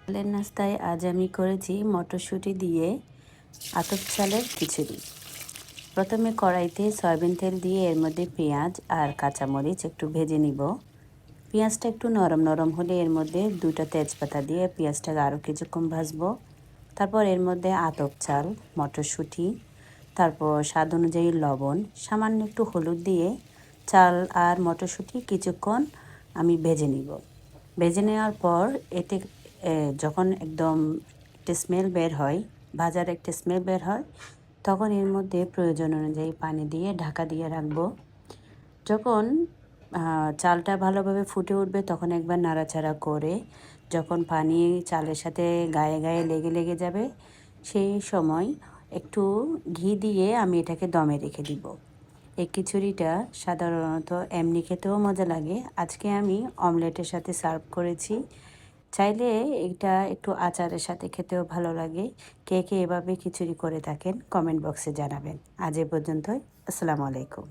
সকালের নাস্তায় আজ আমি করেছি মটরশুঁটি দিয়ে আতপ চালের খিচুড়ি। প্রথমে কড়াইতে সয়াবিন তেল দিয়ে এর মধ্যে পেঁয়াজ আর কাঁচামরিচ একটু ভেজে নিব। পেঁয়াজটা একটু নরম নরম হলে এর মধ্যে 2টা তেজপাতা দিয়ে পেঁয়াজটাকে আরও কিছুক্ষণ ভাজবো। তারপর এর মধ্যে আতপ চাল, মটরশুঁটি, তারপর স্বাদ অনুযায়ী লবণ, সামান্য একটু হলুদ দিয়ে চাল আর মটরশুঁটি কিছুক্ষণ আমি ভেজে নিব। ভেজে নেওয়ার পর এতে যখন একদম একটা স্মেল বের হয়, ভাজার একটা স্মেল বের হয়, তখন এর মধ্যে প্রয়োজন অনুযায়ী পানি দিয়ে ঢাকা দিয়ে রাখবো। যখন চালটা ভালোভাবে ফুটে উঠবে তখন একবার নাড়াচাড়া করে যখন পানি চালের সাথে গায়ে গায়ে লেগে লেগে যাবে সেই সময় একটু ঘি দিয়ে আমি এটাকে দমে রেখে দিব। এই খিচুড়িটা সাধারণত এমনি খেতেও মজা লাগে। আজকে আমি অমলেটের সাথে সার্ভ করেছি। চাইলে এটা একটু আচারের সাথে খেতেও ভালো লাগে। কে কে এভাবে খিচুড়ি করে থাকেন কমেন্ট বক্সে জানাবেন। আজ এ পর্যন্তই। আসসালামু আলাইকুম।